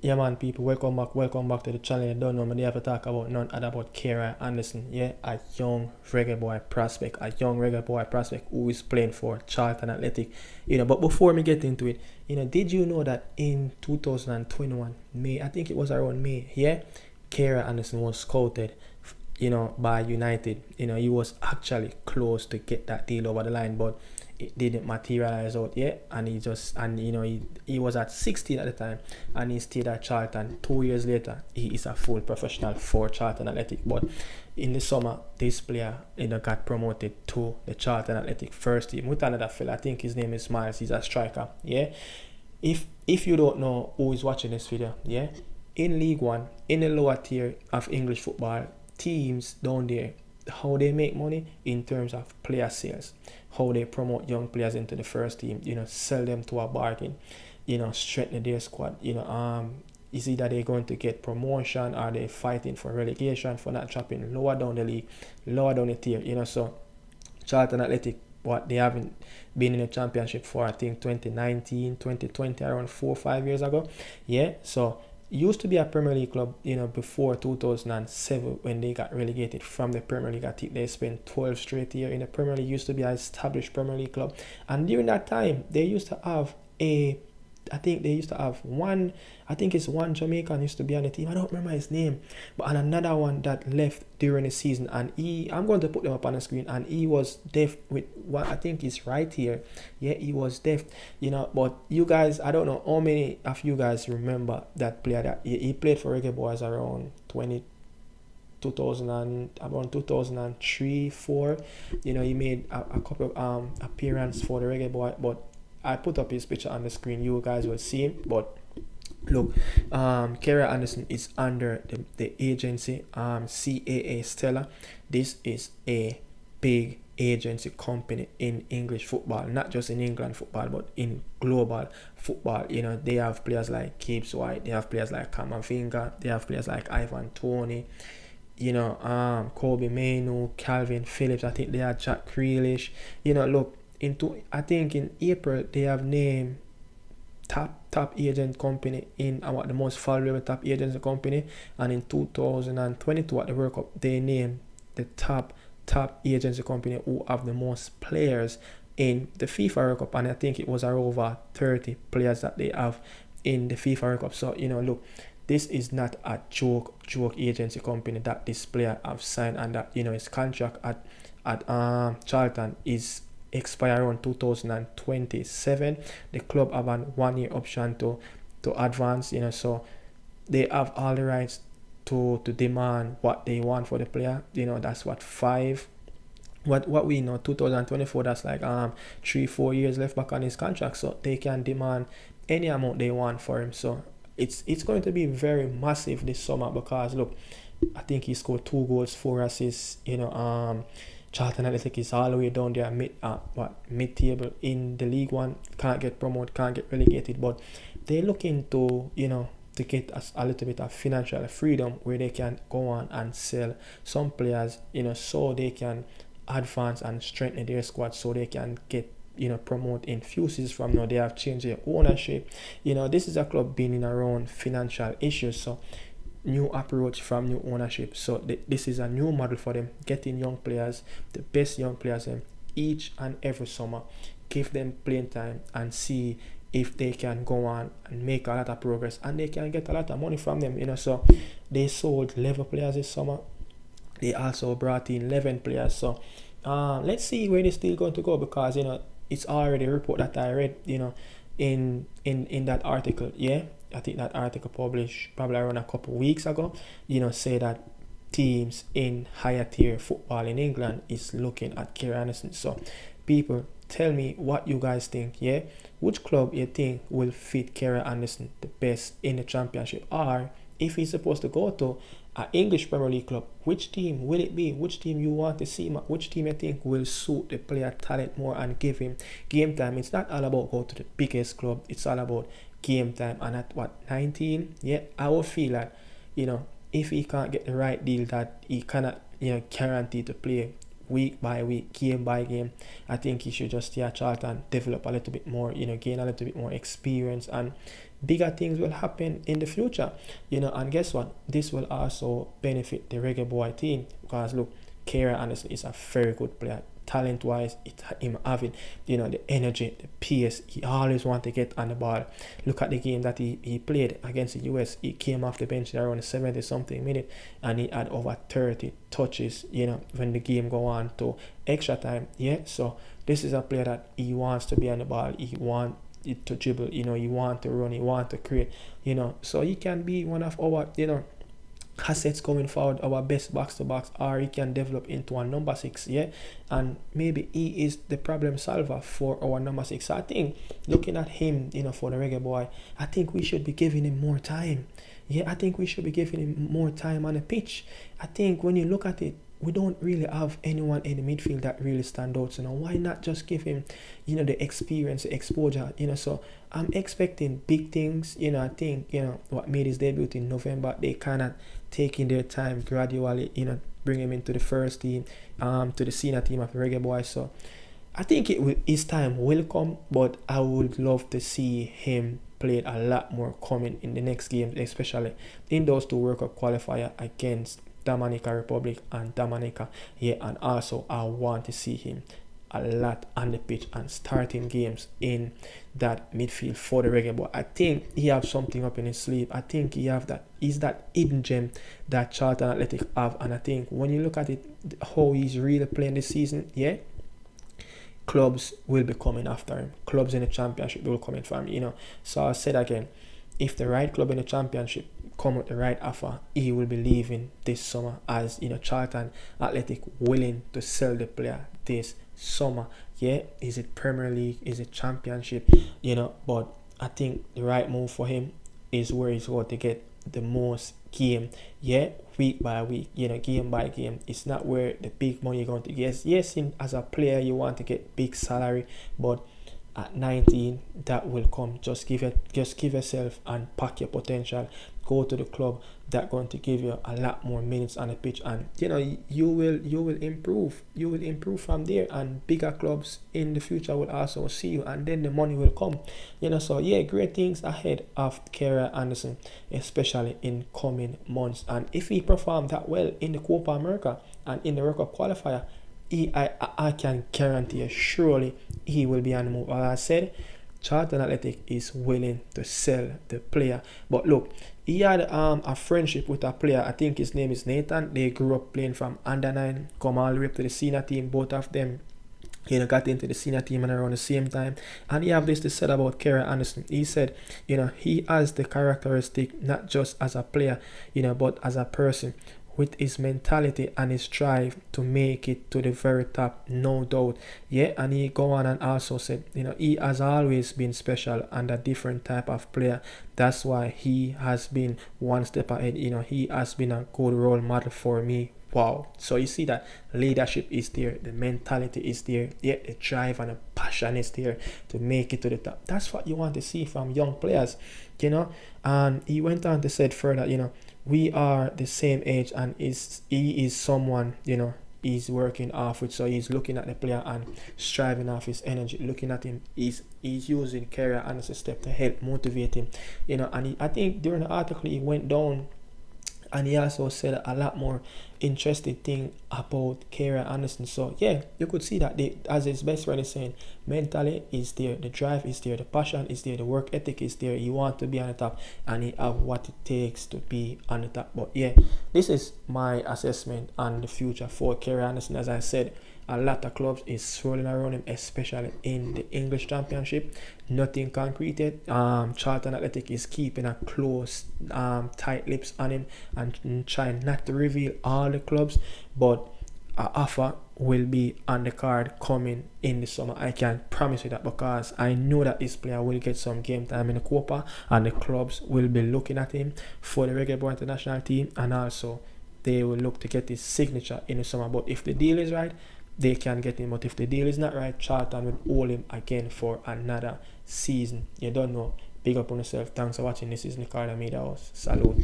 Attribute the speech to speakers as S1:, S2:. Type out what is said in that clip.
S1: Yeah, man, people, welcome back to the channel. You don't know me, they have to talk about none other about Karoy Anderson, yeah, a young reggae boy prospect who is playing for Charlton Athletic, But before me get into it, did you know that in 2021 May, I think it was around May, yeah, Karoy Anderson was scouted, by United. He was actually close to get that deal over the line, but it didn't materialize out yet, and he was at 16 at the time, and he stayed at Charlton. 2 years later, he is a full professional for Charlton Athletic. But in the summer, this player got promoted to the Charlton Athletic first team with another fella. I think his name is Miles. He's a striker. Yeah, if you don't know who is watching this video, yeah, in League One, in the lower tier of English football, teams down there, how they make money in terms of player sales, how they promote young players into the first team, sell them to a bargain, strengthen their squad, is either they're going to get promotion or they're fighting for relegation, for not dropping lower down the league, lower down the tier, so Charlton Athletic, what they haven't been in the championship for, I think 2019, 2020, around 4 or 5 years ago, yeah, so used to be a Premier League club, before 2007 when they got relegated from the Premier League. I think they spent 12 straight years in the Premier League. Used to be an established Premier League club, and during that time they used to have one, I think it's one Jamaican used to be on the team. I don't remember his name, but and another one that left during the season, and I'm going to put them up on the screen, and he was deaf with what I think is right here. Yeah, he was deaf, but you guys, I don't know how many of you guys remember that player that he played for Reggae Boyz around 2003, 4. He made a couple of appearances for the Reggae Boy, but I put up his picture on the screen. You guys will see him. But look, Karoy Anderson is under the agency CAA Stella. This is a big agency company in English football, not just in England football, but in global football. They have players like Gibbs White, they have players like Kamavinga, they have players like Ivan Toney, Kobe Mainu, Calvin Phillips. I think they have Jack Grealish. Look, I think in April they have named top agent company in the most valuable top agency company, and in 2022 at the World Cup they named the top agency company who have the most players in the FIFA World Cup, and I think it was over 30 players that they have in the FIFA World Cup. So look, this is not a joke agency company that this player have signed, and that his contract at Charlton is expire on 2027. The club have a 1 year option to advance, so they have all the rights to demand what they want for the player. That's what we know, 2024, that's like 3-4 years left back on his contract, so they can demand any amount they want for him. So it's going to be very massive this summer, because look, I think he scored 2 goals, 4 assists. Charlton Athletic is all the way down there mid-table in the League One. Can't get promoted, can't get relegated, but they're looking to to get a little bit of financial freedom where they can go on and sell some players, so they can advance and strengthen their squad, so they can get promote in few seasons from now. They have changed their ownership. This is a club being in around financial issues, so new approach from new ownership. So this is a new model for them, getting young players, the best young players each and every summer, give them playing time and see if they can go on and make a lot of progress, and they can get a lot of money from them. So they sold 11 players this summer. They also brought in 11 players. So let's see where they're still going to go, because it's already a report that I read in that article. Yeah, I think that article published probably around a couple weeks ago, say that teams in higher tier football in England is looking at Karoy Anderson. So people, tell me what you guys think. Yeah, which club you think will fit Karoy Anderson the best in the championship, or if he's supposed to go to an English Premier League club, which team will it be? Which team you want to see? Which team you think will suit the player talent more and give him game time? It's not all about go to the biggest club. It's all about game time. And at 19, yeah, I will feel that if he can't get the right deal, that he cannot guarantee to play week by week, game by game. I think he should just stay at Charlton, develop a little bit more, gain a little bit more experience, and bigger things will happen in the future, and guess what? This will also benefit the Reggae Boy team, because look, Karoy honestly is a very good player. Talent wise, him having the energy, the pace, he always want to get on the ball. Look at the game that he played against the US. He came off the bench around the 70 something minute, and he had over 30 touches when the game go on to extra time. So this is a player that he wants to be on the ball. He want it to dribble, he want to run, he want to create, so he can be one of our assets going forward, our best box to box, or he can develop into a number 6, and maybe he is the problem solver for our number 6. So I think looking at him, for the Reggae Boy, I think we should be giving him more time. I think we should be giving him more time on the pitch. I think when you look at it, we don't really have anyone in the midfield that really stand out. So now why not just give him, the experience, the exposure, so I'm expecting big things. I think, what made his debut in November, they kind of taking their time gradually, bring him into the first team, to the senior team of the Reggae Boys. So I think his time will come, but I would love to see him played a lot more coming in the next games, especially in those 2 World Cup qualifier against Dominican Republic and Dominica. And also I want to see him a lot on the pitch and starting games in that midfield for the Reggae Boy. I think he have something up in his sleeve. I think he's that hidden gem that Charlton Athletic have, and I think when you look at it, how he's really playing this season, clubs will be coming after him. Clubs in the championship will come in for him, So I said again, if the right club in the championship come with the right offer, he will be leaving this summer, as Charlton Athletic willing to sell the player this summer. Is it Premier League, is it Championship, but I think the right move for him is where he's going to get the most game, week by week, game by game. It's not where the big money you're going to get. Yes, as a player you want to get big salary, but at 19 that will come. Just give yourself and pack your potential. Go to the club that going to give you a lot more minutes on the pitch, and you will improve from there, and bigger clubs in the future will also see you, and then the money will come. So great things ahead of Karoy Anderson, especially in coming months. And if he performed that well in the Copa America and in the World Cup qualifier, I can guarantee you, surely he will be on the move. As I said, Charlton Athletic is willing to sell the player. But look, he had a friendship with a player. I think his name is Nathan. They grew up playing from under 9, come all the way up to the senior team. Both of them, got into the senior team and around the same time. And he have this to say about Karoy Anderson. He said, he has the characteristic not just as a player, but as a person, with his mentality and his drive to make it to the very top, no doubt. And he go on and also said, he has always been special and a different type of player. That's why he has been one step ahead. He has been a good role model for me. Wow. So you see that leadership is there, the mentality is there, the drive and the passion is there to make it to the top. That's what you want to see from young players, And he went on to said further, we are the same age, and he is someone, he's working off with. So he's looking at the player and striving off his energy, looking at him. He's using Karoy as a step to help motivate him, and I think during the article he went down and he also said a lot more interesting thing about Karoy Anderson. So you could see that as his best friend is saying, mentally is there, the drive is there, the passion is there, the work ethic is there. He want to be on the top, and he have what it takes to be on the top. But this is my assessment on the future for Karoy Anderson. As I said, a lot of clubs is swirling around him, especially in the English Championship. Nothing concrete yet. Charlton Athletic is keeping a close, tight lips on him and trying not to reveal all the clubs, but an offer will be on the card coming in the summer. I can promise you that, because I know that this player will get some game time in the Copa, and the clubs will be looking at him for the Reggae Boy international team, and also they will look to get his signature in the summer. But if the deal is right, they can get him. But if the deal is not right, Charlton will hold him again for another season. You don't know. Big up on yourself. Thanks for watching. This is Nicardo Media House. Salute.